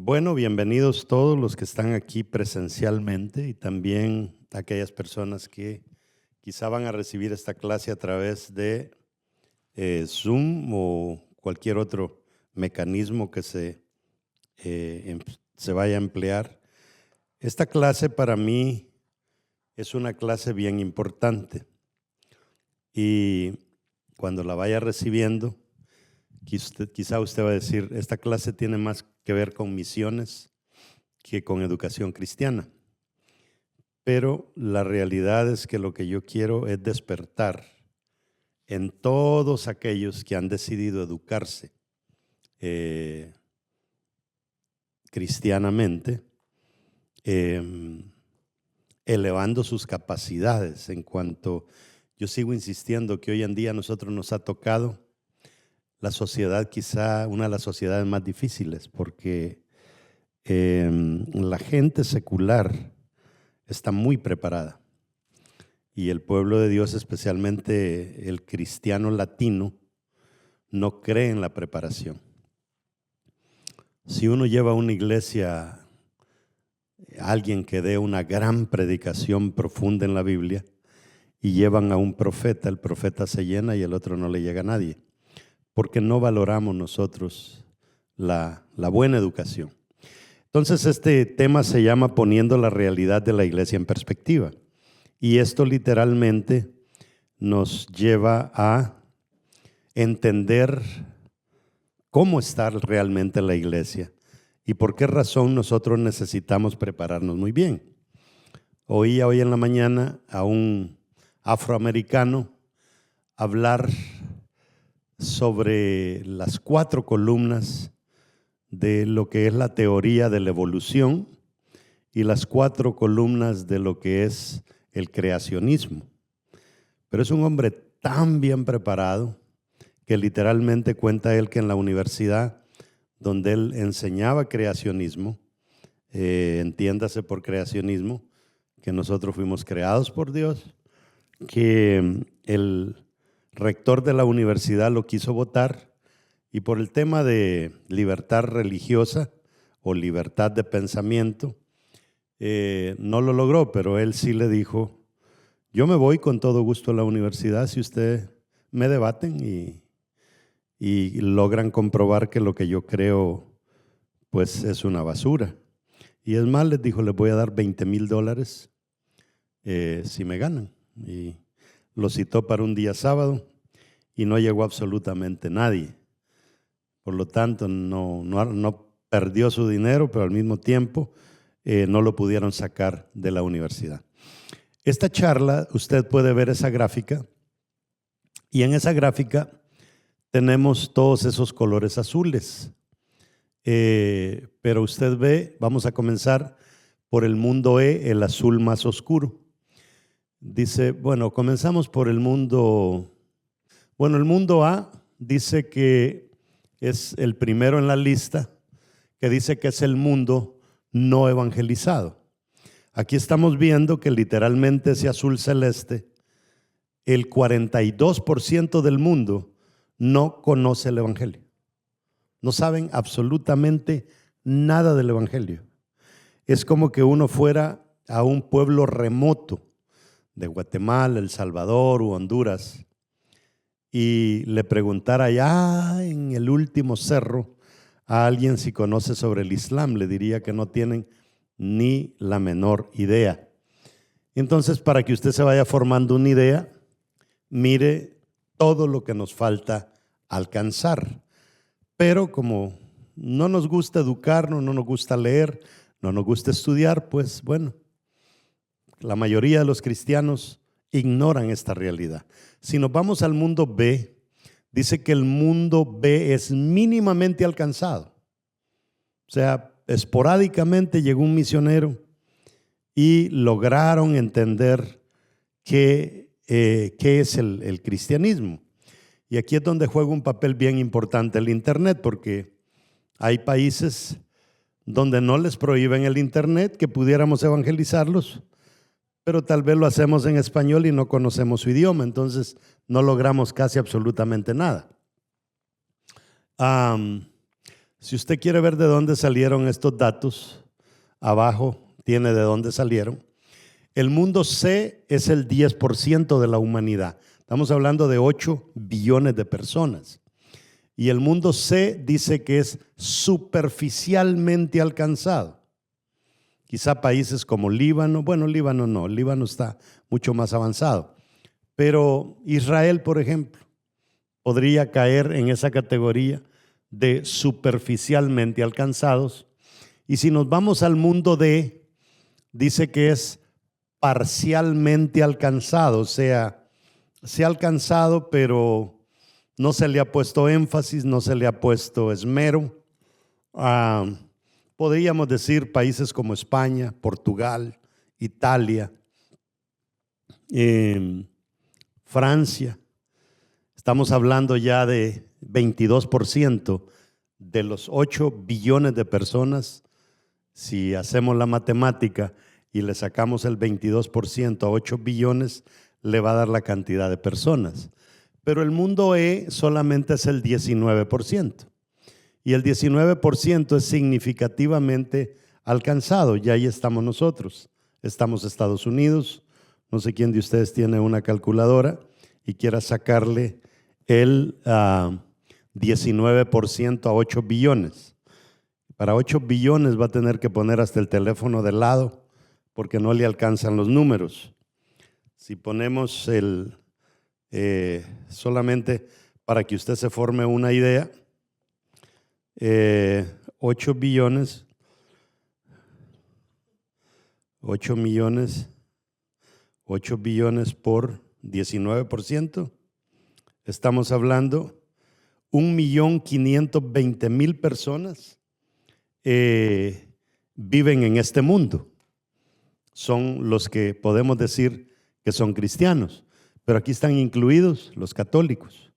Bueno, bienvenidos todos los que están aquí presencialmente y también aquellas personas que quizá van a recibir esta clase a través de Zoom o cualquier otro mecanismo que se vaya a emplear. Esta clase para mí es una clase bien importante y cuando la vaya recibiendo, quizá usted va a decir, esta clase tiene más que ver con misiones que con educación cristiana. Pero la realidad es que lo que yo quiero es despertar en todos aquellos que han decidido educarse cristianamente, elevando sus capacidades. En cuanto yo sigo insistiendo que hoy en día a nosotros nos ha tocado la sociedad, quizá una de las sociedades más difíciles, porque la gente secular está muy preparada y el pueblo de Dios, especialmente el cristiano latino, no cree en la preparación. Si uno lleva a una iglesia a alguien que dé una gran predicación profunda en la Biblia y llevan a un profeta, el profeta se llena y el otro no le llega a nadie, porque no valoramos nosotros la buena educación. Entonces este tema se llama Poniendo la realidad de la iglesia en perspectiva. Y esto literalmente nos lleva a entender cómo está realmente la iglesia y por qué razón nosotros necesitamos prepararnos muy bien. Oía hoy en la mañana a un afroamericano hablar sobre las 4 columnas de lo que es la teoría de la evolución y las 4 columnas de lo que es el creacionismo. Pero es un hombre tan bien preparado que literalmente cuenta él que en la universidad donde él enseñaba creacionismo, entiéndase por creacionismo, que nosotros fuimos creados por Dios, que el rector de la universidad lo quiso votar y por el tema de libertad religiosa o libertad de pensamiento, no lo logró, pero él sí le dijo, yo me voy con todo gusto a la universidad si ustedes me debaten y logran comprobar que lo que yo creo pues es una basura. Y es más, les dijo, les voy a dar $20,000 si me ganan. Y lo citó para un día sábado y no llegó absolutamente nadie. Por lo tanto, no perdió su dinero, pero al mismo tiempo no lo pudieron sacar de la universidad. Esta charla, usted puede ver esa gráfica y en esa gráfica tenemos todos esos colores azules. Pero usted ve, vamos a comenzar por el mundo E, el azul más oscuro. Dice, bueno, comenzamos por el mundo, bueno, el mundo A dice que es el primero en la lista, que dice que es el mundo no evangelizado. Aquí estamos viendo que literalmente ese azul celeste, el 42% del mundo no conoce el evangelio. No saben absolutamente nada del evangelio. Es como que uno fuera a un pueblo remoto de Guatemala, El Salvador u Honduras y le preguntara allá en el último cerro a alguien si conoce sobre el Islam, le diría que no tienen ni la menor idea. Entonces, para que usted se vaya formando una idea, mire todo lo que nos falta alcanzar. Pero como no nos gusta educarnos, no nos gusta leer, no nos gusta estudiar, pues bueno, la mayoría de los cristianos ignoran esta realidad. Si nos vamos al mundo B, dice que el mundo B es mínimamente alcanzado. O sea, esporádicamente llegó un misionero y lograron entender qué es el cristianismo. Y aquí es donde juega un papel bien importante el internet, porque hay países donde no les prohíben el internet, que pudiéramos evangelizarlos, pero tal vez lo hacemos en español y no conocemos su idioma, entonces no logramos casi absolutamente nada. Si usted quiere ver de dónde salieron estos datos, abajo tiene de dónde salieron. El mundo C es el 10% de la humanidad. Estamos hablando de 8 billones de personas. Y el mundo C dice que es superficialmente alcanzado. Quizá países como Líbano, bueno, Líbano no, Líbano está mucho más avanzado. Pero Israel, por ejemplo, podría caer en esa categoría de superficialmente alcanzados. Y si nos vamos al mundo D, dice que es parcialmente alcanzado, o sea, se ha alcanzado, pero no se le ha puesto énfasis, no se le ha puesto esmero. Podríamos decir países como España, Portugal, Italia, Francia. Estamos hablando ya de 22% de los 8 billones de personas. Si hacemos la matemática y le sacamos el 22% a 8 billones, le va a dar la cantidad de personas. Pero el mundo E solamente es el 19%. Y el 19% es significativamente alcanzado. Y ahí estamos nosotros. Estamos Estados Unidos. No sé quién de ustedes tiene una calculadora y quiera sacarle el 19% a 8 billones. Para 8 billones va a tener que poner hasta el teléfono de lado porque no le alcanzan los números. Si ponemos solamente para que usted se forme una idea, 8 billones, 8 millones, 8 billones por 19%, estamos hablando 1.520.000 personas viven en este mundo. Son los que podemos decir que son cristianos, pero aquí están incluidos los católicos,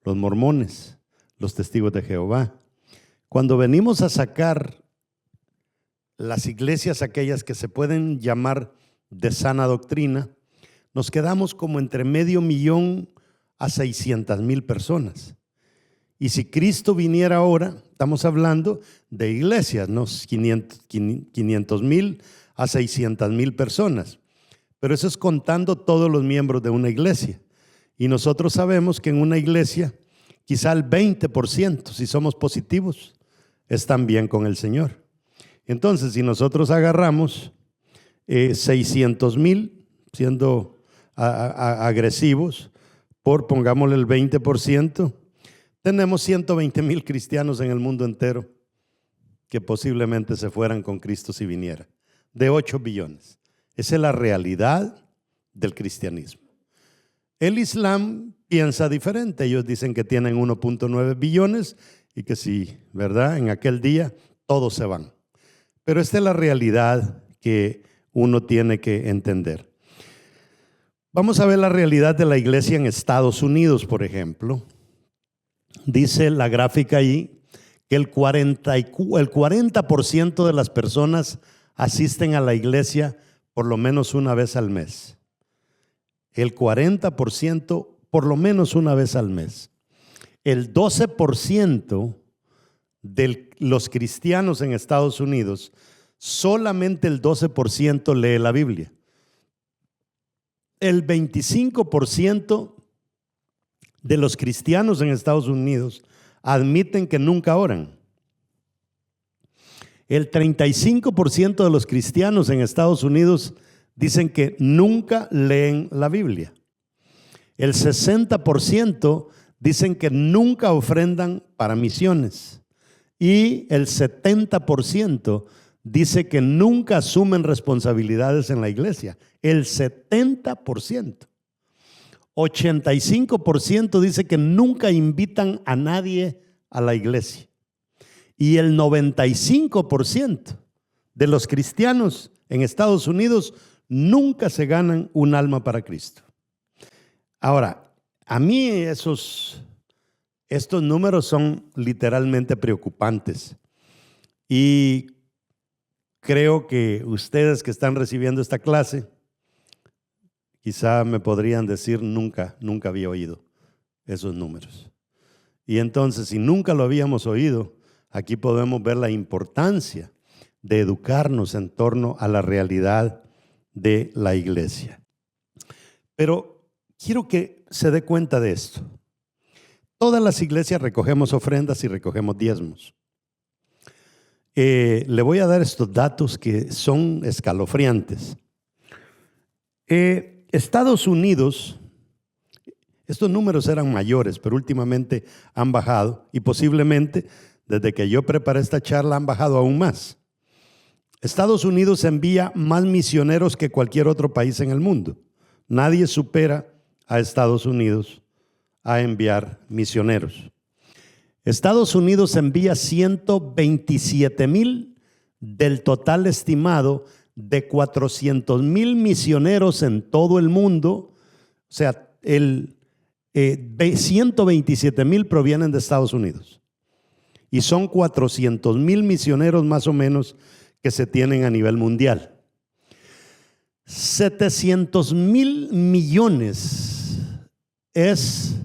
los mormones, los testigos de Jehová. Cuando venimos a sacar las iglesias aquellas que se pueden llamar de sana doctrina, nos quedamos como entre 500,000 a 600,000 personas. Y si Cristo viniera ahora, estamos hablando de iglesias, ¿no? 500,000 a 600,000 personas. Pero eso es contando todos los miembros de una iglesia. Y nosotros sabemos que en una iglesia, quizá el 20%, si somos positivos, están bien con el Señor. Entonces, si nosotros agarramos 600,000, siendo agresivos, pongámosle el 20%, tenemos 120,000 cristianos en el mundo entero que posiblemente se fueran con Cristo si viniera, de 8 billones. Esa es la realidad del cristianismo. El Islam piensa diferente. Ellos dicen que tienen 1.9 billones y que sí, ¿verdad? En aquel día todos se van. Pero esta es la realidad que uno tiene que entender. Vamos a ver la realidad de la iglesia en Estados Unidos, por ejemplo. Dice la gráfica ahí que el 40% de las personas asisten a la iglesia por lo menos una vez al mes. El 40% por lo menos una vez al mes. El 12% de los cristianos en Estados Unidos, solamente el 12% lee la Biblia. El 25% de los cristianos en Estados Unidos admiten que nunca oran. El 35% de los cristianos en Estados Unidos dicen que nunca leen la Biblia. El 60% dicen que nunca ofrendan para misiones. Y el 70% dice que nunca asumen responsabilidades en la iglesia. El 70%. 85% dice que nunca invitan a nadie a la iglesia. Y el 95% de los cristianos en Estados Unidos nunca se ganan un alma para Cristo. Ahora, a mí estos números son literalmente preocupantes. Y creo que ustedes que están recibiendo esta clase, quizá me podrían decir nunca había oído esos números. Y entonces, si nunca lo habíamos oído, aquí podemos ver la importancia de educarnos en torno a la realidad de la iglesia. Pero quiero que se dé cuenta de esto. Todas las iglesias recogemos ofrendas y recogemos diezmos. Le voy a dar estos datos que son escalofriantes. Estados Unidos, estos números eran mayores, pero últimamente han bajado y posiblemente desde que yo preparé esta charla han bajado aún más. Estados Unidos envía más misioneros que cualquier otro país en el mundo. Nadie supera a Estados Unidos a enviar misioneros. Estados Unidos envía 127,000 del total estimado de 400,000 misioneros en todo el mundo. O sea, 127,000 provienen de Estados Unidos. Y son 400,000 misioneros más o menos que se tienen a nivel mundial. 700,000 millones es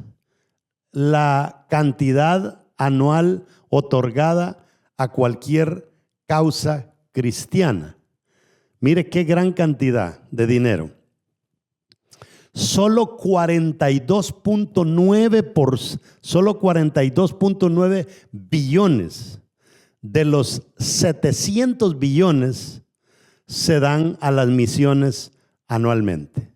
la cantidad anual otorgada a cualquier causa cristiana. Mire qué gran cantidad de dinero. Solo 42.9 billones de los 700 billones se dan a las misiones anualmente.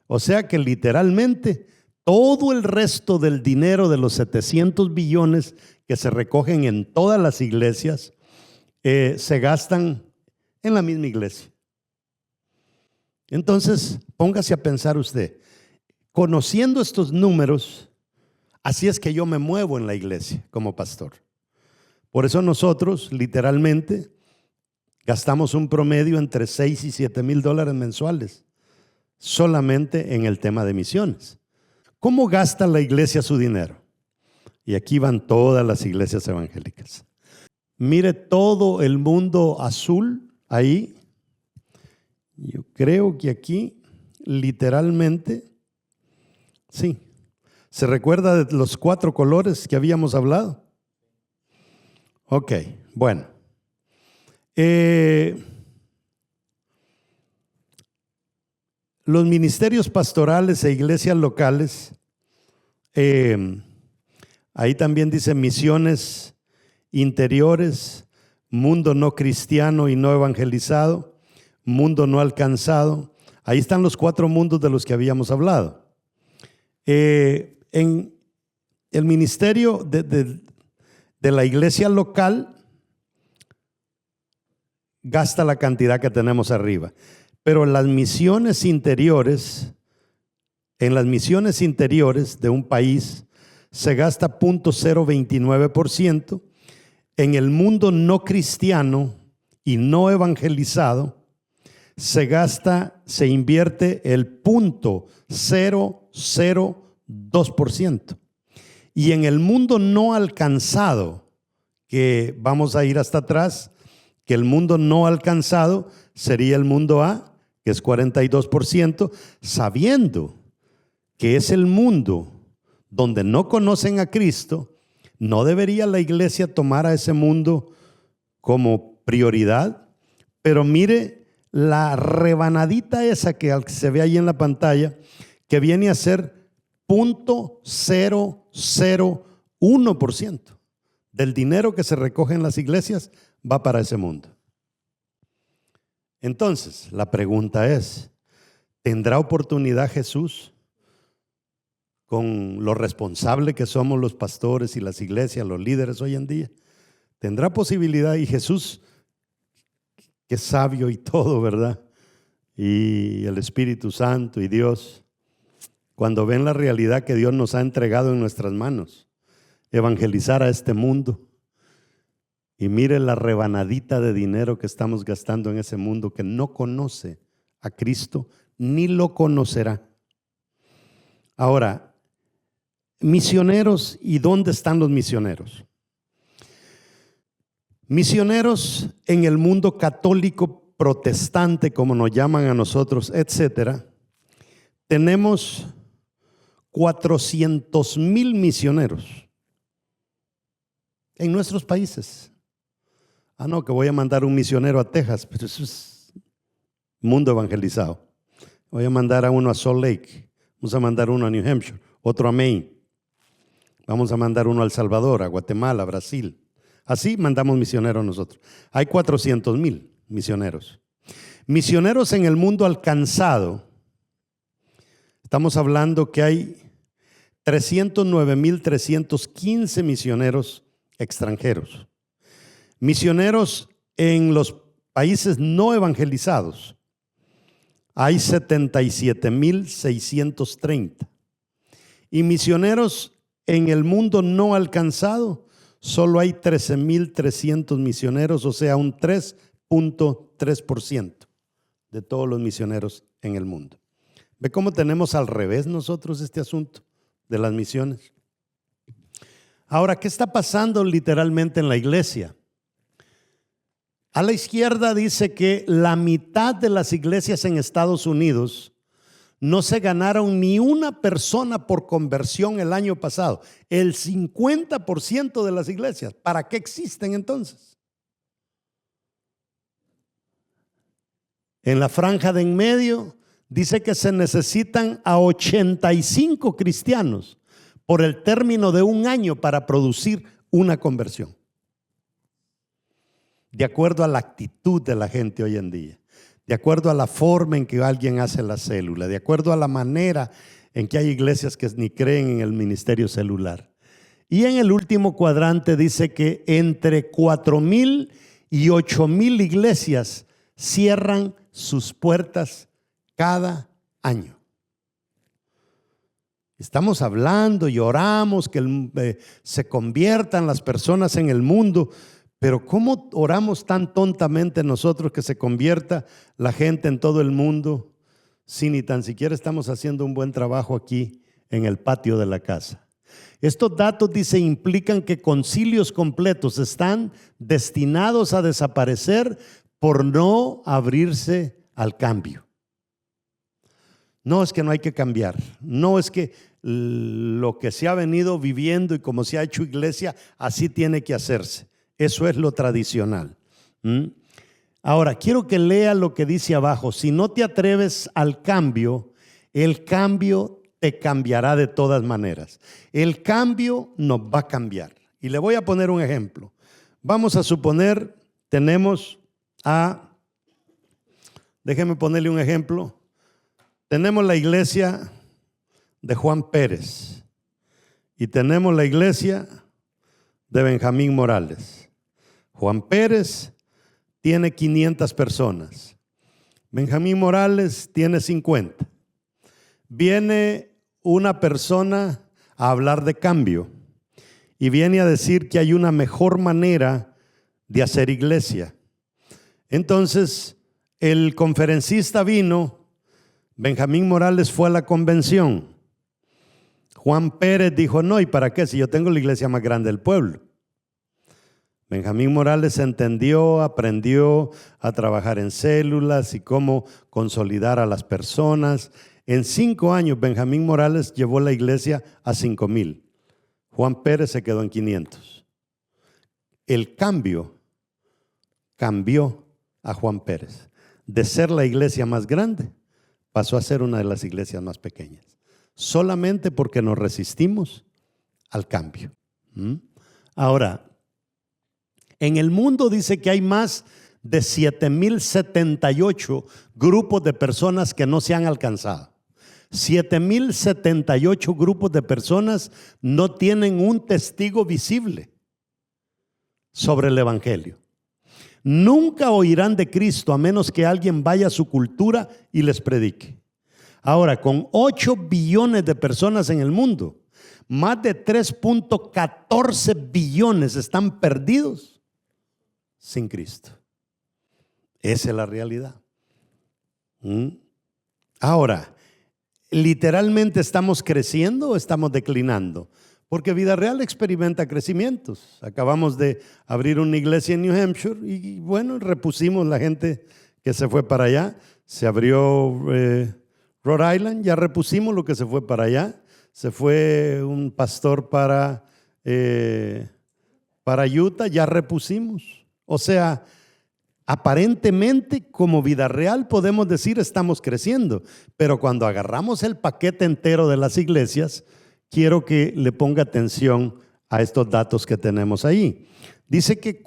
O sea que literalmente todo el resto del dinero de los 700 billones que se recogen en todas las iglesias se gastan en la misma iglesia. Entonces, póngase a pensar usted, conociendo estos números, así es que yo me muevo en la iglesia como pastor. Por eso nosotros literalmente gastamos un promedio entre 6 y 7 mil dólares mensuales solamente en el tema de misiones. ¿Cómo gasta la iglesia su dinero? Y aquí van todas las iglesias evangélicas. Mire todo el mundo azul ahí. Yo creo que aquí literalmente, sí, ¿se recuerda de los 4 colores que habíamos hablado? Ok, bueno. Los ministerios pastorales e iglesias locales, ahí también dice misiones interiores, mundo no cristiano y no evangelizado, mundo no alcanzado. Ahí están los 4 mundos de los que habíamos hablado. En el ministerio de la iglesia local gasta la cantidad que tenemos arriba. Pero en las misiones interiores de un país se gasta 0.029%. En el mundo no cristiano y no evangelizado se invierte el 0.002%. Y en el mundo no alcanzado, que vamos a ir hasta atrás, que el mundo no alcanzado sería el mundo A, que es 42%, sabiendo que es el mundo donde no conocen a Cristo. ¿No debería la iglesia tomar a ese mundo como prioridad? Pero mire la rebanadita esa que se ve ahí en la pantalla, que viene a ser 0.001% del dinero que se recoge en las iglesias va para ese mundo. Entonces, la pregunta es, ¿tendrá oportunidad Jesús, con lo responsable que somos los pastores y las iglesias, los líderes hoy en día? ¿Tendrá posibilidad? Y Jesús, que es sabio y todo, ¿verdad? Y el Espíritu Santo y Dios, cuando ven la realidad que Dios nos ha entregado en nuestras manos, evangelizar a este mundo. Y mire la rebanadita de dinero que estamos gastando en ese mundo que no conoce a Cristo ni lo conocerá. Ahora, misioneros, ¿y dónde están los misioneros? Misioneros en el mundo católico protestante, como nos llaman a nosotros, etcétera. Tenemos 400,000 misioneros en nuestros países. Ah, no, que voy a mandar un misionero a Texas, pero eso es mundo evangelizado. Voy a mandar a uno a Salt Lake, vamos a mandar uno a New Hampshire, otro a Maine, vamos a mandar uno a El Salvador, a Guatemala, a Brasil. Así mandamos misioneros nosotros. Hay 400,000 misioneros. Misioneros en el mundo alcanzado, estamos hablando que hay 309,315 misioneros extranjeros. Misioneros en los países no evangelizados, hay 77,630. Y misioneros en el mundo no alcanzado, solo hay 13,300 misioneros, o sea, un 3.3% de todos los misioneros en el mundo. ¿Ve cómo tenemos al revés nosotros este asunto de las misiones? Ahora, ¿qué está pasando literalmente en la iglesia? A la izquierda dice que la mitad de las iglesias en Estados Unidos no se ganaron ni una persona por conversión el año pasado. El 50% de las iglesias. ¿Para qué existen entonces? En la franja de en medio dice que se necesitan a 85 cristianos por el término de un año para producir una conversión. De acuerdo a la actitud de la gente hoy en día, de acuerdo a la forma en que alguien hace la célula, de acuerdo a la manera en que hay iglesias que ni creen en el ministerio celular. Y en el último cuadrante dice que entre 4,000 y 8,000 iglesias cierran sus puertas cada año. Estamos hablando y oramos que se conviertan las personas en el mundo. Pero ¿cómo oramos tan tontamente nosotros que se convierta la gente en todo el mundo si ni tan siquiera estamos haciendo un buen trabajo aquí en el patio de la casa? Estos datos, dice, implican que concilios completos están destinados a desaparecer por no abrirse al cambio. No es que no hay que cambiar, no es que lo que se ha venido viviendo y como se ha hecho iglesia, así tiene que hacerse. Eso es lo tradicional. Ahora, quiero que lea lo que dice abajo. Si no te atreves al cambio, el cambio te cambiará de todas maneras. El cambio nos va a cambiar. Y le voy a poner un ejemplo. Vamos a suponer, déjeme ponerle un ejemplo. Tenemos la iglesia de Juan Pérez y tenemos la iglesia de Benjamín Morales. Juan Pérez tiene 500 personas. Benjamín Morales tiene 50. Viene una persona a hablar de cambio y viene a decir que hay una mejor manera de hacer iglesia. Entonces, el conferencista vino, Benjamín Morales fue a la convención. Juan Pérez dijo, no, ¿y para qué? Si yo tengo la iglesia más grande del pueblo. Benjamín Morales entendió, aprendió a trabajar en células y cómo consolidar a las personas. En 5 años, Benjamín Morales llevó la iglesia a 5,000. Juan Pérez se quedó en 500. El cambio cambió a Juan Pérez. De ser la iglesia más grande, pasó a ser una de las iglesias más pequeñas. Solamente porque nos resistimos al cambio. Ahora, en el mundo dice que hay más de 7,078 grupos de personas que no se han alcanzado. 7,078 grupos de personas no tienen un testigo visible sobre el evangelio. Nunca oirán de Cristo a menos que alguien vaya a su cultura y les predique. Ahora, con 8 billones de personas en el mundo, más de 3.14 billones están perdidos sin Cristo. Esa es la realidad. Ahora, ¿literalmente estamos creciendo o estamos declinando? Porque Vida Real experimenta crecimientos. Acabamos de abrir una iglesia en New Hampshire y bueno, repusimos la gente que se fue para allá. Se abrió Rhode Island, ya repusimos lo que se fue para allá. Se fue un pastor para Para Utah ya repusimos. O sea, aparentemente como vida real podemos decir estamos creciendo, pero cuando agarramos el paquete entero de las iglesias, quiero que le ponga atención a estos datos que tenemos ahí. Dice que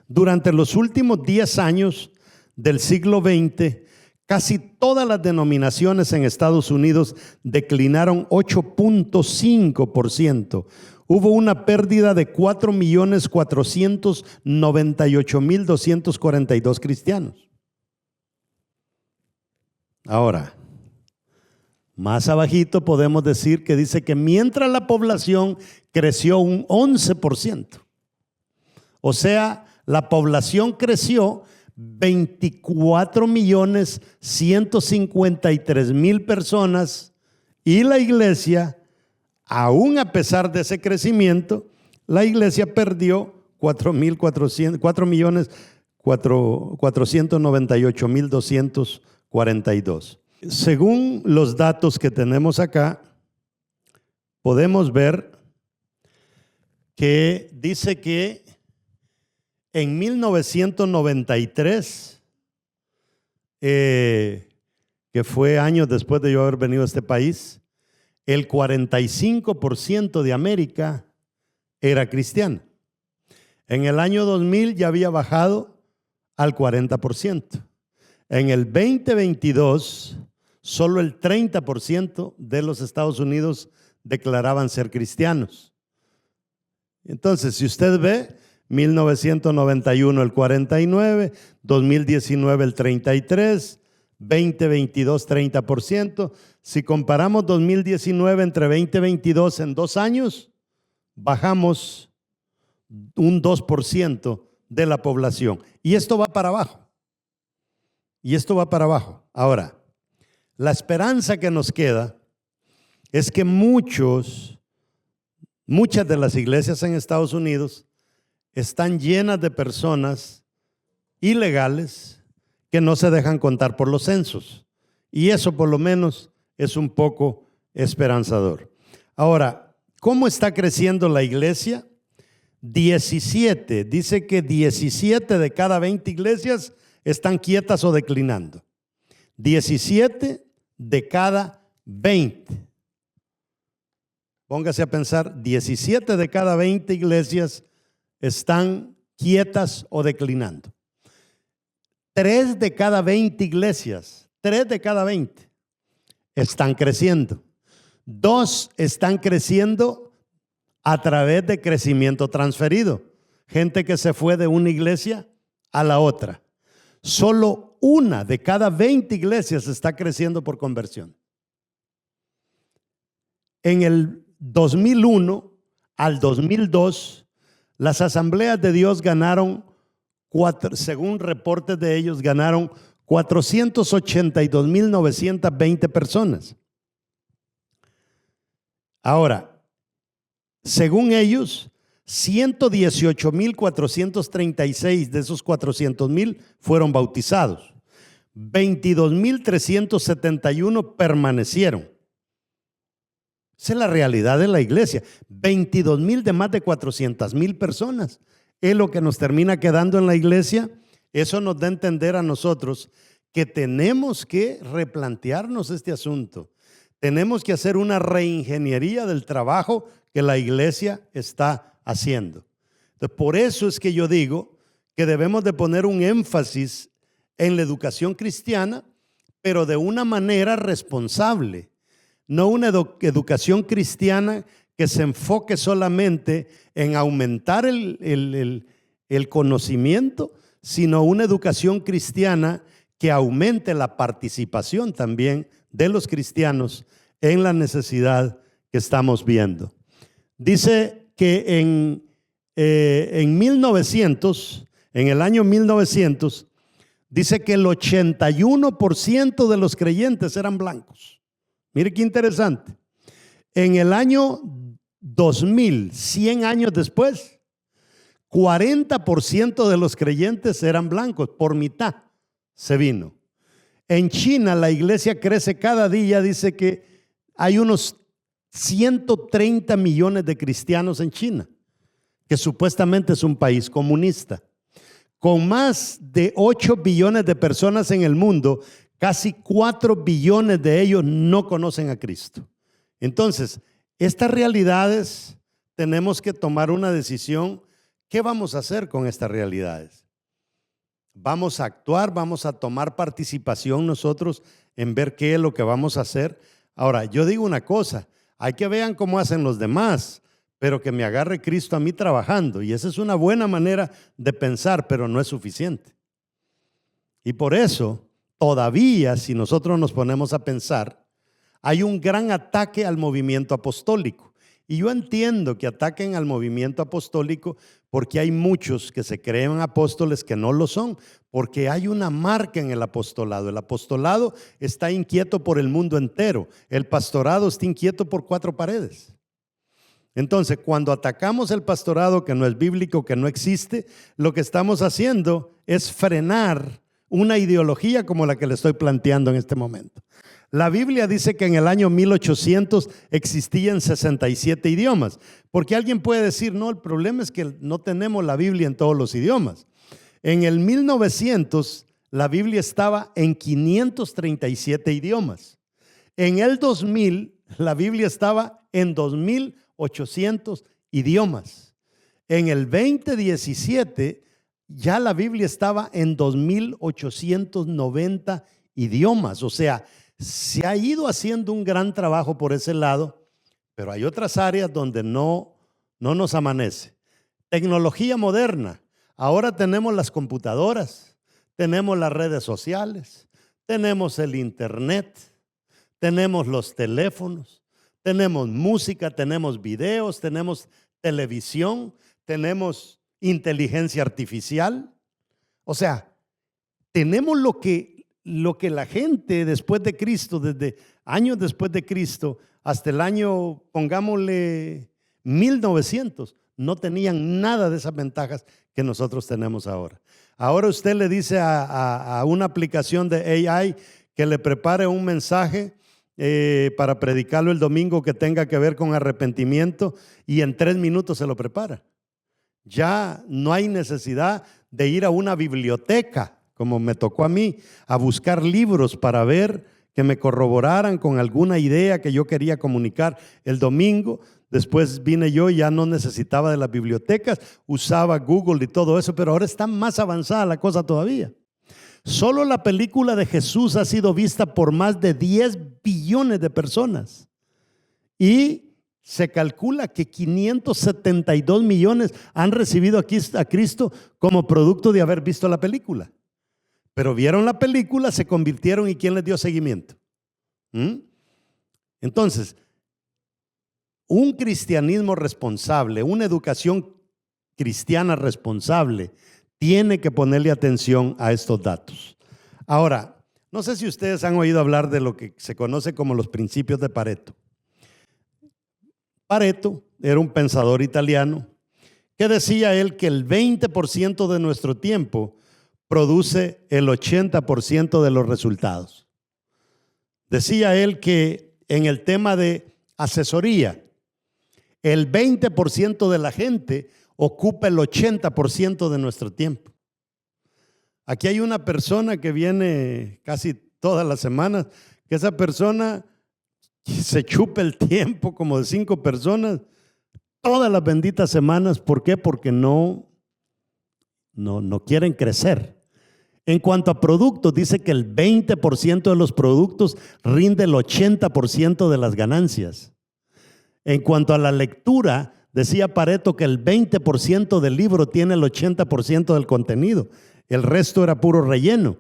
durante los últimos 10 años del siglo XX, casi todas las denominaciones en Estados Unidos declinaron 8.5%. Hubo una pérdida de 4.498.242 cristianos. Ahora, más abajito podemos decir que dice que mientras la población creció un 11%, o sea, la población creció 24.153.000 personas y la iglesia, aún a pesar de ese crecimiento, la iglesia perdió 4.498.242. Según los datos que tenemos acá, podemos ver que dice que en 1993, que fue años después de yo haber venido a este país, el 45% de América era cristiana. En el año 2000 ya había bajado al 40%. En el 2022, solo el 30% de los Estados Unidos declaraban ser cristianos. Entonces, si usted ve, 1991 el 49, 2019 el 33, 2022 30%. Si comparamos 2019 entre 2022 en 2 años, bajamos un 2% de la población. Y esto va para abajo. Ahora, la esperanza que nos queda es que muchas de las iglesias en Estados Unidos están llenas de personas ilegales que no se dejan contar por los censos. Y eso por lo menos es un poco esperanzador. Ahora, ¿cómo está creciendo la iglesia? 17, dice que 17 de cada 20 iglesias están quietas o declinando. 17 de cada 20. Póngase a pensar, 17 de cada 20 iglesias están quietas o declinando. 3 de cada 20 iglesias, 3 de cada 20 están creciendo. 2 están creciendo a través de crecimiento transferido. Gente que se fue de una iglesia a la otra. Solo 1 de cada 20 iglesias está creciendo por conversión. En el 2001 al 2002, las asambleas de Dios ganaron, según reportes de ellos, ganaron 482.920 personas. Ahora, según ellos, 118.436 de esos 400.000 fueron bautizados. 22.371 permanecieron. Esa es la realidad de la iglesia. 22.000 de más de 400.000 personas. Es lo que nos termina quedando en la iglesia. Eso nos da a entender a nosotros que tenemos que replantearnos este asunto. Tenemos que hacer una reingeniería del trabajo que la iglesia está haciendo. Entonces, por eso es que yo digo que debemos de poner un énfasis en la educación cristiana, pero de una manera responsable. No una educación cristiana que se enfoque solamente en aumentar el conocimiento, sino una educación cristiana que aumente la participación también de los cristianos en la necesidad que estamos viendo. Dice que en 1900, en el año 1900, dice que el 81% de los creyentes eran blancos. Mire qué interesante. En el año 2000, 100 años después, 40% de los creyentes eran blancos, por mitad se vino. En China la iglesia crece cada día, dice que hay unos 130 millones de cristianos en China. que supuestamente es un país comunista. Con más de 8 billones de personas en el mundo, casi 4 billones de ellos no conocen a Cristo. Entonces, estas realidades tenemos que tomar una decisión. ¿Qué vamos a hacer con estas realidades? ¿Vamos a actuar? ¿Vamos a tomar participación nosotros en ver qué es lo que vamos a hacer? Ahora, yo digo una cosa, hay que vean cómo hacen los demás, pero que me agarre Cristo a mí trabajando. Y esa es una buena manera de pensar, pero no es suficiente. Y por eso, todavía, si nosotros nos ponemos a pensar, hay un gran ataque al movimiento apostólico. Y yo entiendo que ataquen al movimiento apostólico porque hay muchos que se creen apóstoles que no lo son, porque hay una marca en el apostolado. El apostolado está inquieto por el mundo entero. El pastorado está inquieto por 4 paredes. Entonces, cuando atacamos el pastorado que no es bíblico, que no existe, lo que estamos haciendo es frenar una ideología como la que le estoy planteando en este momento. La Biblia dice que en el año 1800 existían 67 idiomas, porque alguien puede decir, no, el problema es que no tenemos la Biblia en todos los idiomas. En el 1900 la Biblia estaba en 537 idiomas. En el 2000 la Biblia estaba en 2800 idiomas. En el 2017 ya la Biblia estaba en 2890 idiomas. O sea, se ha ido haciendo un gran trabajo por ese lado, pero hay otras áreas donde no nos amanece. Tecnología moderna. Ahora tenemos las computadoras, tenemos las redes sociales, tenemos el internet, tenemos los teléfonos, tenemos música, tenemos videos, tenemos televisión, tenemos inteligencia artificial. O sea, tenemos lo que la gente después de Cristo, desde años después de Cristo hasta el año, pongámosle 1900, no tenían nada de esas ventajas que nosotros tenemos ahora. Ahora usted le dice a una aplicación de AI que le prepare un mensaje para predicarlo el domingo que tenga que ver con arrepentimiento y en 3 minutos se lo prepara. Ya no hay necesidad de ir a una biblioteca, como me tocó a mí, a buscar libros para ver que me corroboraran con alguna idea que yo quería comunicar el domingo. Después vine yo y ya no necesitaba de las bibliotecas, usaba Google y todo eso, pero ahora está más avanzada la cosa todavía. Solo la película de Jesús ha sido vista por más de 10 billones de personas y se calcula que 572 millones han recibido a Cristo como producto de haber visto la película. Pero vieron la película, se convirtieron y ¿quién les dio seguimiento? Entonces, un cristianismo responsable, una educación cristiana responsable, tiene que ponerle atención a estos datos. Ahora, no sé si ustedes han oído hablar de lo que se conoce como los principios de Pareto. Pareto era un pensador italiano que decía él que el 20% de nuestro tiempo produce el 80% de los resultados. Decía él que en el tema de asesoría, el 20% de la gente ocupa el 80% de nuestro tiempo. Aquí hay una persona que viene casi todas las semanas, que esa persona se chupa el tiempo como de 5 personas todas las benditas semanas. ¿Por qué? Porque no quieren crecer. En cuanto a productos, dice que el 20% de los productos rinde el 80% de las ganancias. En cuanto a la lectura, decía Pareto que el 20% del libro tiene el 80% del contenido. El resto era puro relleno.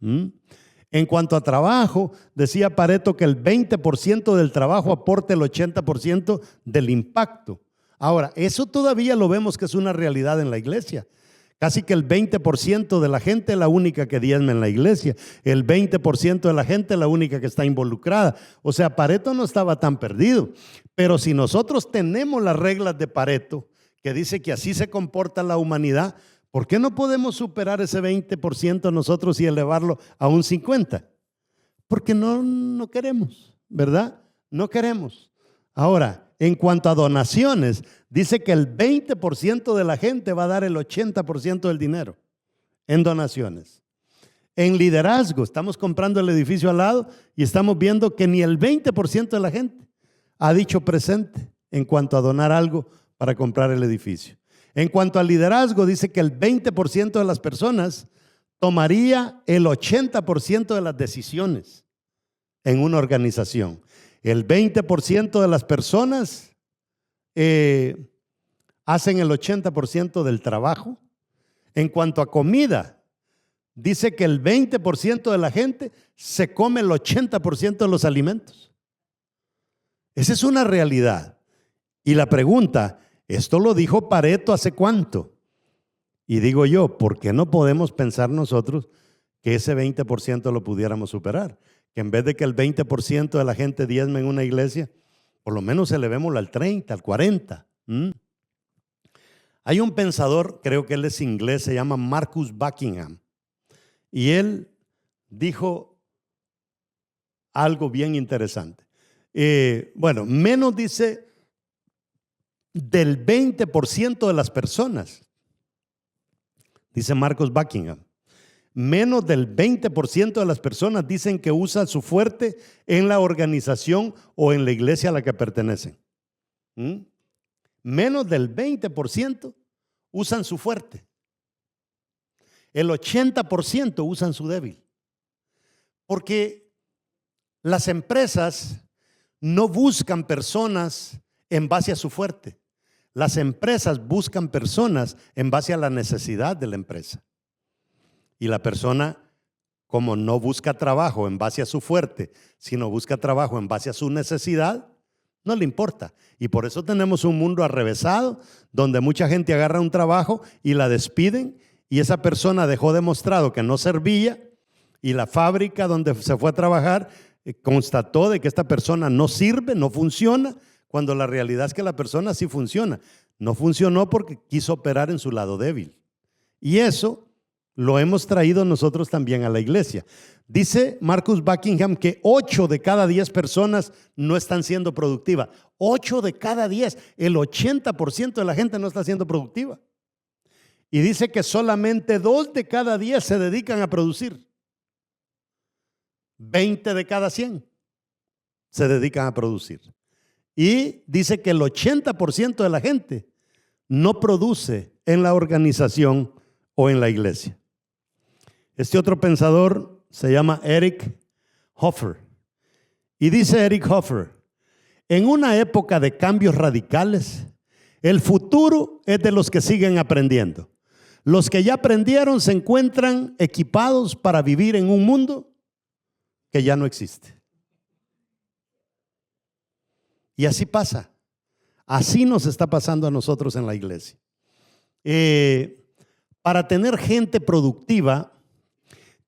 En cuanto a trabajo, decía Pareto que el 20% del trabajo aporta el 80% del impacto. Ahora, eso todavía lo vemos que es una realidad en la iglesia. Casi que el 20% de la gente es la única que diezma en la iglesia. El 20% de la gente es la única que está involucrada. O sea, Pareto no estaba tan perdido. Pero si nosotros tenemos las reglas de Pareto, que dice que así se comporta la humanidad, ¿por qué no podemos superar ese 20% nosotros y elevarlo a un 50%? Porque no queremos, ¿verdad? No queremos. Ahora, en cuanto a donaciones, dice que el 20% de la gente va a dar el 80% del dinero en donaciones. En liderazgo, estamos comprando el edificio al lado y estamos viendo que ni el 20% de la gente ha dicho presente en cuanto a donar algo para comprar el edificio. En cuanto al liderazgo, dice que el 20% de las personas tomaría el 80% de las decisiones en una organización. El 20% de las personas hacen el 80% del trabajo. En cuanto a comida, dice que el 20% de la gente se come el 80% de los alimentos. Esa es una realidad. Y la pregunta, ¿esto lo dijo Pareto hace cuánto? Y digo yo, ¿por qué no podemos pensar nosotros que ese 20% lo pudiéramos superar? Que en vez de que el 20% de la gente diezme en una iglesia, por lo menos elevémoslo al 30, al 40. Hay un pensador, creo que él es inglés, se llama Marcus Buckingham. Y él dijo algo bien interesante. Menos dice del 20% de las personas, dice Marcus Buckingham, menos del 20% de las personas dicen que usan su fuerte en la organización o en la iglesia a la que pertenecen. Menos del 20% usan su fuerte. El 80% usan su débil. Porque las empresas no buscan personas en base a su fuerte. Las empresas buscan personas en base a la necesidad de la empresa. Y la persona, como no busca trabajo en base a su fuerte, sino busca trabajo en base a su necesidad, no le importa. Y por eso tenemos un mundo arrevesado, donde mucha gente agarra un trabajo y la despiden, y esa persona dejó demostrado que no servía, y la fábrica donde se fue a trabajar constató de que esta persona no sirve, no funciona, cuando la realidad es que la persona sí funciona. No funcionó porque quiso operar en su lado débil. Y eso lo hemos traído nosotros también a la iglesia. Dice Marcus Buckingham que 8 de cada 10 personas no están siendo productivas. 8 de cada 10, el 80% de la gente no está siendo productiva. Y dice que solamente 2 de cada 10 se dedican a producir. 20 de cada 100 se dedican a producir. Y dice que el 80% de la gente no produce en la organización o en la iglesia. Este otro pensador se llama Eric Hoffer. Y dice Eric Hoffer, en una época de cambios radicales, el futuro es de los que siguen aprendiendo. Los que ya aprendieron se encuentran equipados para vivir en un mundo que ya no existe. Y así pasa. Así nos está pasando a nosotros en la iglesia. Para tener gente productiva,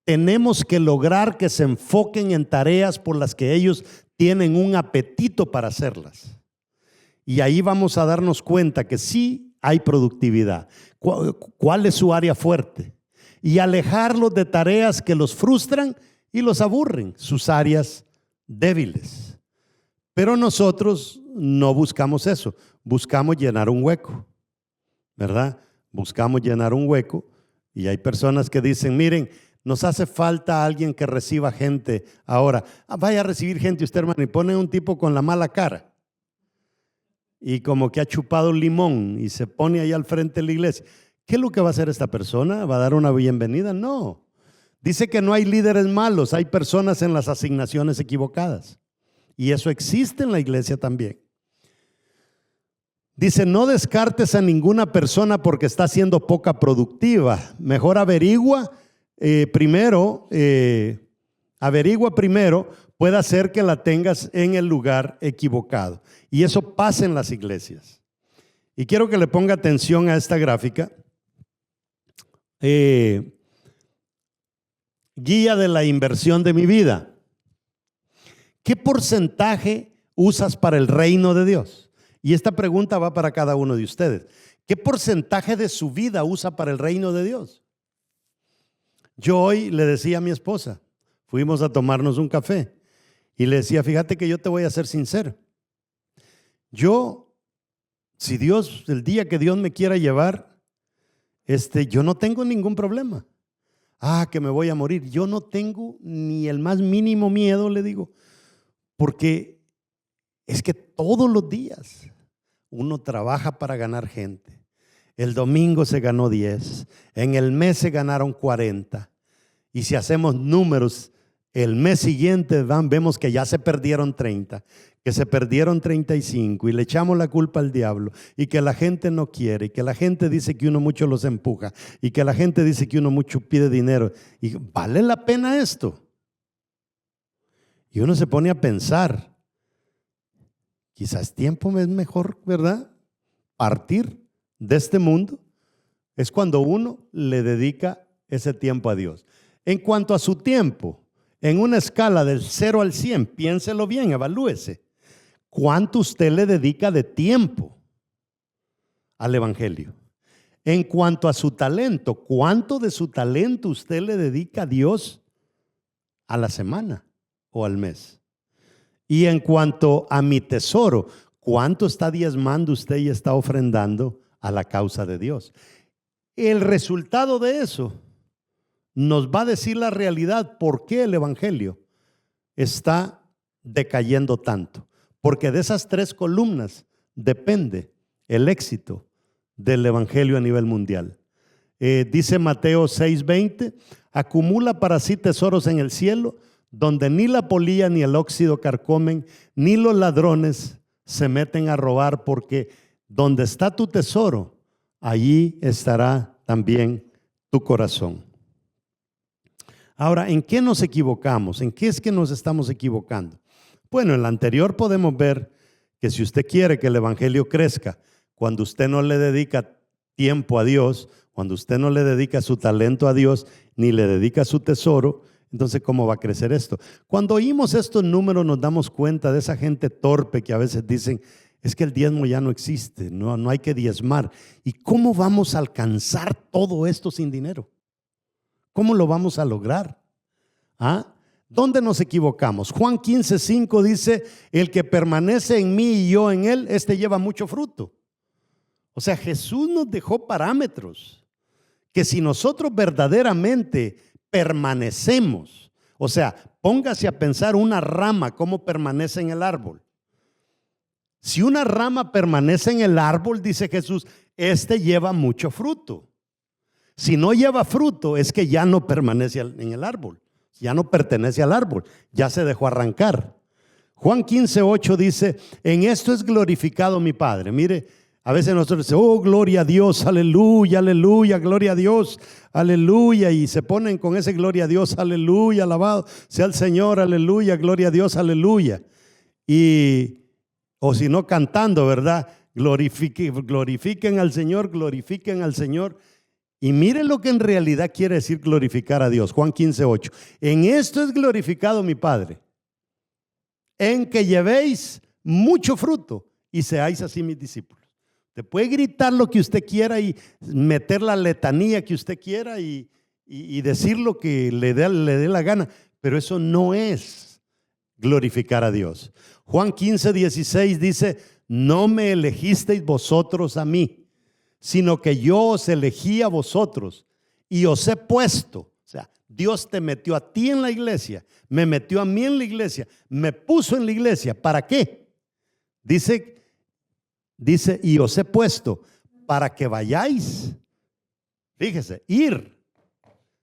tenemos que lograr que se enfoquen en tareas por las que ellos tienen un apetito para hacerlas. Y ahí vamos a darnos cuenta que sí hay productividad. ¿Cuál es su área fuerte? Y alejarlos de tareas que los frustran y los aburren, sus áreas débiles. Pero nosotros no buscamos eso, buscamos llenar un hueco, ¿verdad? Buscamos llenar un hueco y hay personas que dicen, miren, nos hace falta alguien que reciba gente ahora. Vaya a recibir gente usted, hermano, y pone un tipo con la mala cara y como que ha chupado un limón y se pone ahí al frente de la iglesia. ¿Qué es lo que va a hacer esta persona? ¿Va a dar una bienvenida? No. Dice que no hay líderes malos, hay personas en las asignaciones equivocadas. Y eso existe en la iglesia también. Dice, no descartes a ninguna persona porque está siendo poca productiva. Mejor averigua primero, puede ser que la tengas en el lugar equivocado. Y eso pasa en las iglesias. Y quiero que le ponga atención a esta gráfica. Guía de la inversión de mi vida. ¿Qué porcentaje usas para el reino de Dios? Y esta pregunta va para cada uno de ustedes. ¿Qué porcentaje de su vida usa para el reino de Dios? Yo hoy le decía a mi esposa, fuimos a tomarnos un café y le decía, fíjate que yo te voy a ser sincero. Si Dios, el día que Dios me quiera llevar, yo no tengo ningún problema. Que me voy a morir. Yo no tengo ni el más mínimo miedo, le digo, porque es que todos los días uno trabaja para ganar gente. El domingo se ganó 10, en el mes se ganaron 40, y si hacemos números, el mes siguiente vemos que ya se perdieron 30, que se perdieron 35, y le echamos la culpa al diablo, y que la gente no quiere, y que la gente dice que uno mucho los empuja, y que la gente dice que uno mucho pide dinero. Y ¿vale la pena esto? Y uno se pone a pensar, quizás tiempo es mejor, ¿verdad? Partir de este mundo. Es cuando uno le dedica ese tiempo a Dios. En cuanto a su tiempo, en una escala del 0 al 100, piénselo bien, evalúese. ¿Cuánto usted le dedica de tiempo al evangelio? En cuanto a su talento, ¿cuánto de su talento usted le dedica a Dios a la semana o al mes? Y en cuanto a mi tesoro, ¿cuánto está diezmando usted y está ofrendando a la causa de Dios? El resultado de eso nos va a decir la realidad por qué el evangelio está decayendo tanto. Porque de esas 3 columnas depende el éxito del evangelio a nivel mundial. Dice Mateo 6:20, acumula para sí tesoros en el cielo, donde ni la polilla ni el óxido carcomen, ni los ladrones se meten a robar, porque donde está tu tesoro, allí estará también tu corazón. Ahora, ¿en qué nos equivocamos? ¿En qué es que nos estamos equivocando? Bueno, en la anterior podemos ver que si usted quiere que el evangelio crezca, cuando usted no le dedica tiempo a Dios, cuando usted no le dedica su talento a Dios, ni le dedica su tesoro, entonces ¿cómo va a crecer esto? Cuando oímos estos números nos damos cuenta de esa gente torpe que a veces dicen, es que el diezmo ya no existe, no hay que diezmar. ¿Y cómo vamos a alcanzar todo esto sin dinero? ¿Cómo lo vamos a lograr? ¿Dónde nos equivocamos? Juan 15:5 dice, el que permanece en mí y yo en él, lleva mucho fruto. O sea, Jesús nos dejó parámetros que si nosotros verdaderamente permanecemos, o sea, póngase a pensar una rama, cómo permanece en el árbol. Si una rama permanece en el árbol, dice Jesús, lleva mucho fruto. Si no lleva fruto, es que ya no permanece en el árbol, ya no pertenece al árbol, ya se dejó arrancar. Juan 15:8 dice, en esto es glorificado mi Padre. Mire, a veces nosotros decimos, oh, gloria a Dios, aleluya, aleluya, gloria a Dios, aleluya. Y se ponen con ese gloria a Dios, aleluya, alabado sea el Señor, aleluya, gloria a Dios, aleluya. O si no cantando, ¿verdad? Glorifiquen al Señor, glorifiquen al Señor. Y miren lo que en realidad quiere decir glorificar a Dios. Juan 15:8. En esto es glorificado mi Padre, en que llevéis mucho fruto y seáis así mis discípulos. Te puede gritar lo que usted quiera y meter la letanía que usted quiera y decir lo que le dé la gana, pero eso no es glorificar a Dios. Juan 15:16 dice, no me elegisteis vosotros a mí, sino que yo os elegí a vosotros y os he puesto. O sea, Dios te metió a ti en la iglesia, me metió a mí en la iglesia, me puso en la iglesia. ¿Para qué? Dice, y os he puesto para que vayáis. Fíjese, ir,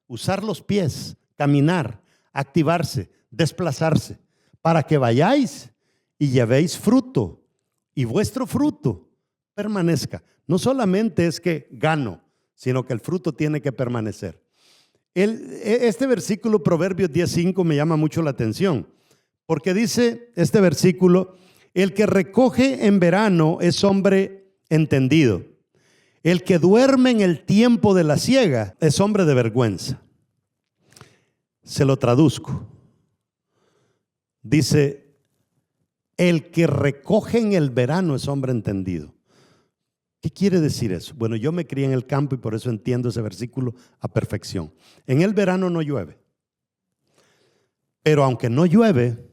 usar los pies, caminar, activarse, desplazarse, para que vayáis y llevéis fruto y vuestro fruto permanezca. No solamente es que gano, sino que el fruto tiene que permanecer. Este versículo, Proverbios 10:5, me llama mucho la atención, porque dice este versículo, el que recoge en verano es hombre entendido. El que duerme en el tiempo de la siega es hombre de vergüenza. Se lo traduzco. Dice, el que recoge en el verano es hombre entendido. ¿Qué quiere decir eso? Bueno, yo me crié en el campo y por eso entiendo ese versículo a perfección. En el verano no llueve. Pero aunque no llueve,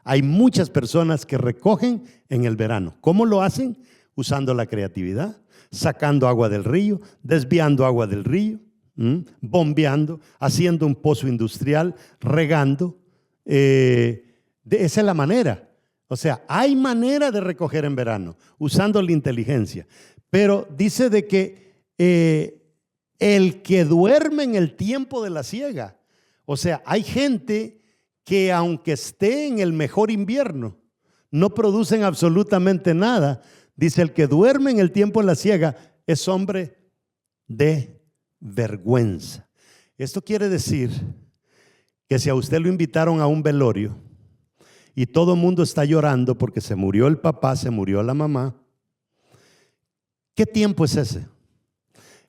Hay muchas personas que recogen en el verano. ¿Cómo lo hacen? Usando la creatividad, sacando agua del río, desviando agua del río, bombeando, haciendo un pozo industrial, regando. Esa es la manera. O sea, hay manera de recoger en verano, usando la inteligencia. Pero dice de que el que duerme en el tiempo de la siega. O sea, hay gente que aunque esté en el mejor invierno, no producen absolutamente nada. Dice, el que duerme en el tiempo de la siega es hombre de vergüenza. Esto quiere decir que si a usted lo invitaron a un velorio y todo el mundo está llorando porque se murió el papá, se murió la mamá, ¿qué tiempo es ese?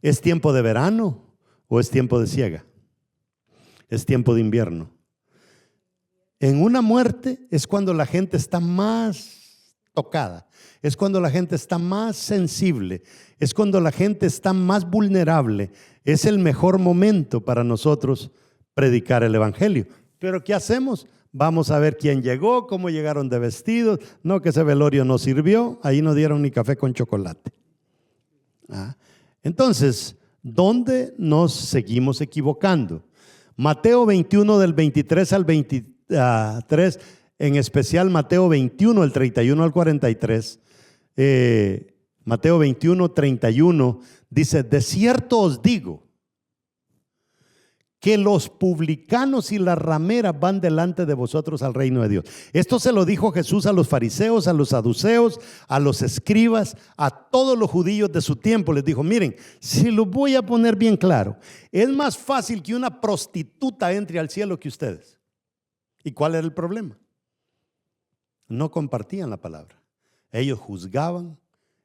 ¿Es tiempo de verano o es tiempo de siega? Es tiempo de invierno. En una muerte es cuando la gente está más tocada, es cuando la gente está más sensible, es cuando la gente está más vulnerable. Es el mejor momento para nosotros predicar el evangelio. Pero ¿qué hacemos? Vamos a ver quién llegó, cómo llegaron de vestidos. No, que ese velorio no sirvió, ahí no dieron ni café con chocolate. Entonces, ¿dónde nos seguimos equivocando? Mateo 21 del 23 al 23, en especial Mateo 21 del 31 al 43. Mateo 21, 31 dice: de cierto os digo que los publicanos y las rameras van delante de vosotros al reino de Dios. Esto se lo dijo Jesús a los fariseos, a los saduceos, a los escribas, a todos los judíos de su tiempo. Les dijo: miren, si lo voy a poner bien claro, es más fácil que una prostituta entre al cielo que ustedes. ¿Y cuál era el problema? No compartían la palabra. Ellos juzgaban,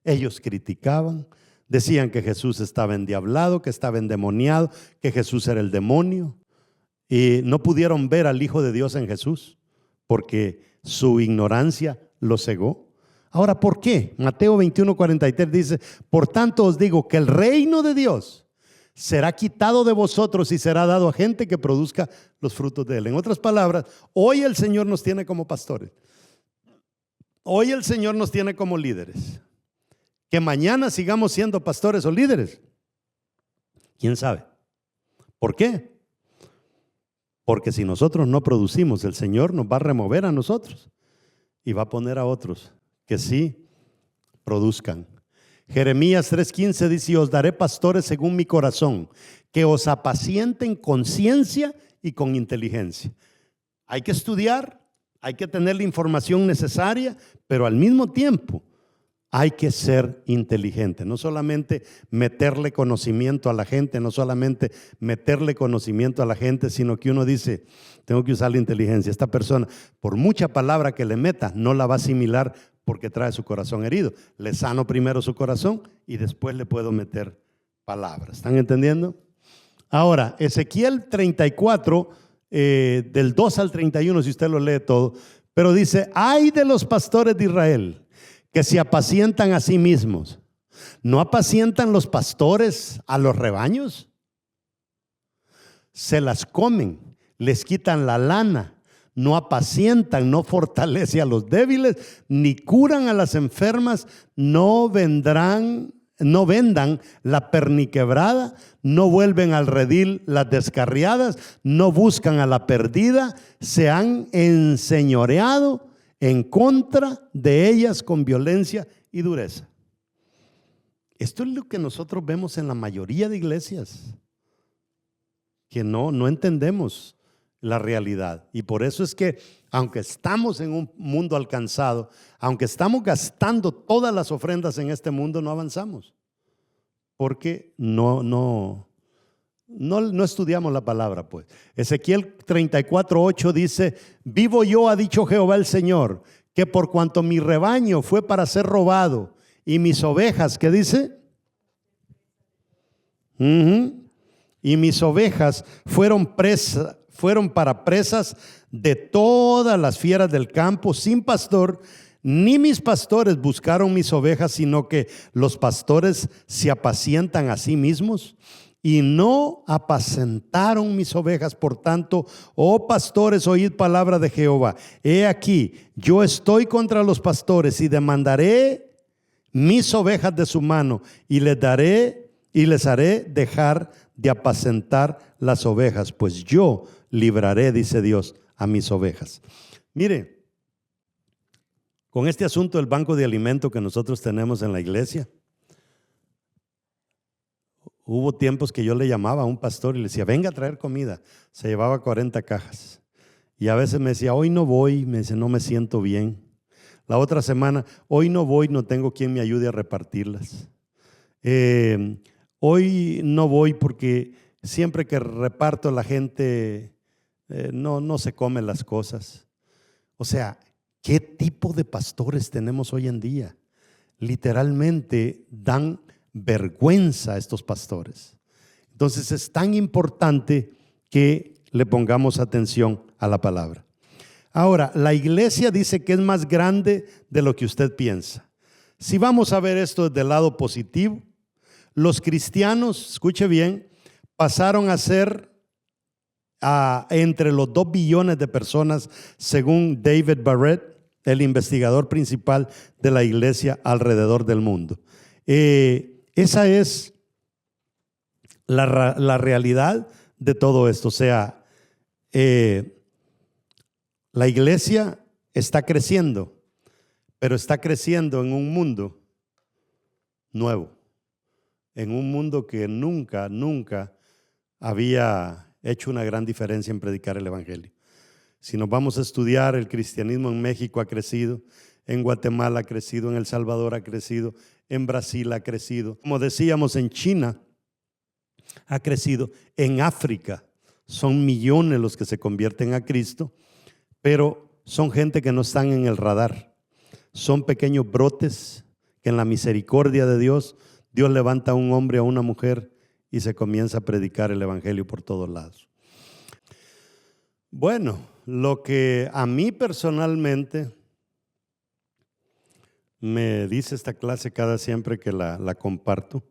ellos criticaban, decían que Jesús estaba endiablado, que estaba endemoniado, que Jesús era el demonio. Y no pudieron ver al Hijo de Dios en Jesús porque su ignorancia los cegó. Ahora, ¿por qué? Mateo 21, 43 dice: por tanto os digo que el reino de Dios será quitado de vosotros y será dado a gente que produzca los frutos de él. En otras palabras, hoy el Señor nos tiene como pastores. Hoy el Señor nos tiene como líderes. Que mañana sigamos siendo pastores o líderes, ¿quién sabe? ¿Por qué? Porque si nosotros no producimos, el Señor nos va a remover a nosotros y va a poner a otros que sí produzcan. Jeremías 3:15 dice: os daré pastores según mi corazón, que os apacienten con ciencia y con inteligencia. Hay que estudiar, hay que tener la información necesaria, pero al mismo tiempo hay que ser inteligente, no solamente meterle conocimiento a la gente, sino que uno dice: tengo que usar la inteligencia. Esta persona, por mucha palabra que le meta, no la va a asimilar porque trae su corazón herido. Le sano primero su corazón y después le puedo meter palabras. ¿Están entendiendo? Ahora, Ezequiel 34, del 2 al 31, si usted lo lee todo, pero dice: ay de los pastores de Israel, que se apacientan a sí mismos. ¿No apacientan los pastores a los rebaños? Se las comen, les quitan la lana, no apacientan, no fortalece a los débiles, ni curan a las enfermas, no vendan la perniquebrada, no vuelven al redil las descarriadas, no buscan a la perdida, se han enseñoreado en contra de ellas con violencia y dureza. Esto es lo que nosotros vemos en la mayoría de iglesias, que no entendemos la realidad. Y por eso es que, aunque estamos en un mundo alcanzado, aunque estamos gastando todas las ofrendas en este mundo, no avanzamos, porque no estudiamos la palabra, pues. Ezequiel 34:8 dice: vivo yo, ha dicho Jehová el Señor, que por cuanto mi rebaño fue para ser robado y mis ovejas, ¿qué dice? Y mis ovejas fueron para presas de todas las fieras del campo, sin pastor, ni mis pastores buscaron mis ovejas, sino que los pastores se apacientan a sí mismos. y no apacentaron mis ovejas. Por tanto, oh pastores, oíd palabra de Jehová. He aquí, yo estoy contra los pastores y demandaré mis ovejas de su mano y les haré dejar de apacentar las ovejas, pues yo libraré, dice Dios, a mis ovejas. Mire, con este asunto del banco de alimento que nosotros tenemos en la iglesia, hubo tiempos que yo le llamaba a un pastor y le decía, venga a traer comida. Se llevaba 40 cajas. Y a veces me decía, hoy no voy, me dice, no me siento bien. La otra semana, hoy no voy, no tengo quien me ayude a repartirlas. Hoy no voy porque siempre que reparto la gente no se come las cosas. O sea, ¿qué tipo de pastores tenemos hoy en día? Literalmente dan vergüenza a estos pastores. Entonces es tan importante que le pongamos atención a la palabra. Ahora, la iglesia dice que es más grande de lo que usted piensa. Si vamos a ver esto desde el lado positivo, los cristianos, escuche bien, pasaron a ser entre los 2 billones de personas, según David Barrett, el investigador principal de la iglesia alrededor del mundo. Esa es la realidad de todo esto. O sea, la iglesia está creciendo, pero está creciendo en un mundo nuevo, en un mundo que nunca había hecho una gran diferencia en predicar el evangelio. Si nos vamos a estudiar, el cristianismo en México ha crecido, en Guatemala ha crecido, en El Salvador ha crecido, en Brasil ha crecido. Como decíamos, en China ha crecido, en África son millones los que se convierten a Cristo, pero son gente que no están en el radar. Son pequeños brotes que en la misericordia de Dios, Dios levanta a un hombre, a una mujer y se comienza a predicar el evangelio por todos lados. Bueno, lo que a mí personalmente me dice esta clase cada siempre que la comparto,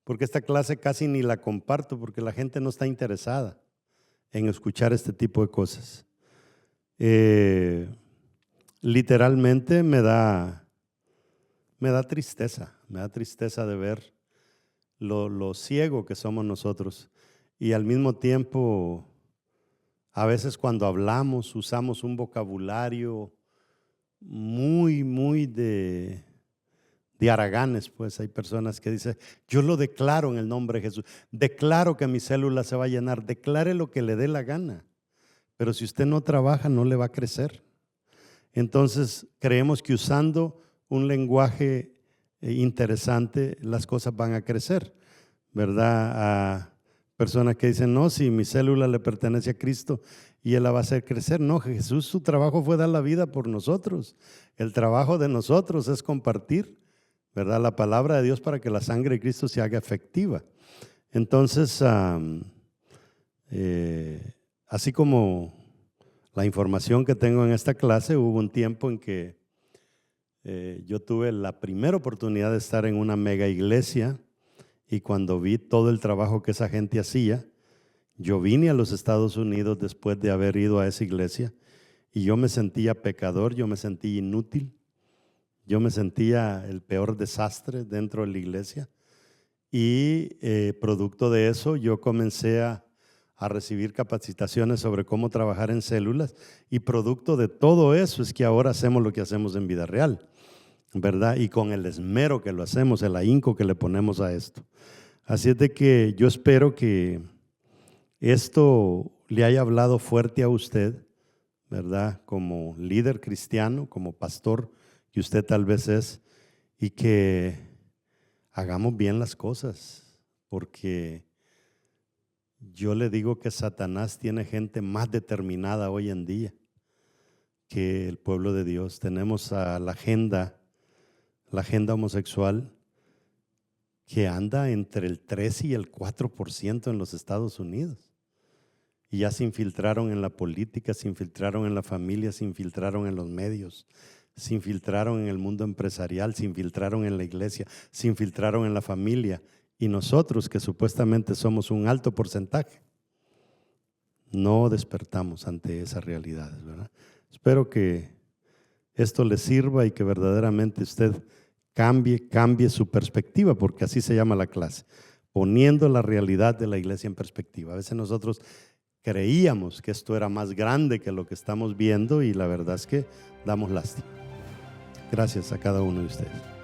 porque esta clase casi ni la comparto porque la gente no está interesada en escuchar este tipo de cosas. Literalmente me da tristeza de ver lo ciego que somos nosotros, y al mismo tiempo a veces cuando hablamos usamos un vocabulario muy de haraganes. Pues hay personas que dicen, yo lo declaro en el nombre de Jesús, declaro que mi célula se va a llenar, declare lo que le dé la gana, pero si usted no trabaja no le va a crecer. Entonces creemos que usando un lenguaje interesante las cosas van a crecer, ¿verdad? A personas que dicen, no, si mi célula le pertenece a Cristo y Él la va a hacer crecer. No, Jesús, su trabajo fue dar la vida por nosotros. El trabajo de nosotros es compartir, ¿verdad?, la palabra de Dios para que la sangre de Cristo se haga efectiva. Entonces, así como la información que tengo en esta clase, hubo un tiempo en que yo tuve la primera oportunidad de estar en una mega iglesia, y cuando vi todo el trabajo que esa gente hacía, yo vine a los Estados Unidos después de haber ido a esa iglesia y yo me sentía pecador, yo me sentía inútil, yo me sentía el peor desastre dentro de la iglesia, y producto de eso yo comencé a recibir capacitaciones sobre cómo trabajar en células, y producto de todo eso es que ahora hacemos lo que hacemos en Vida Real, ¿verdad? Y con el esmero que lo hacemos, el ahínco que le ponemos a esto. Así es de que yo espero que esto le haya hablado fuerte a usted, ¿verdad? Como líder cristiano, como pastor que usted tal vez es, y que hagamos bien las cosas, porque yo le digo que Satanás tiene gente más determinada hoy en día que el pueblo de Dios. Tenemos a la agenda homosexual que anda entre el 3 y el 4% en los Estados Unidos. Y ya se infiltraron en la política, se infiltraron en la familia, se infiltraron en los medios, se infiltraron en el mundo empresarial, se infiltraron en la iglesia, se infiltraron en la familia, Y nosotros, que supuestamente somos un alto porcentaje, no despertamos ante esas realidades, ¿verdad? Espero que esto le sirva y que verdaderamente usted cambie su perspectiva, porque así se llama la clase, poniendo la realidad de la iglesia en perspectiva. A veces nosotros creíamos que esto era más grande que lo que estamos viendo y la verdad es que damos lástima. Gracias a cada uno de ustedes.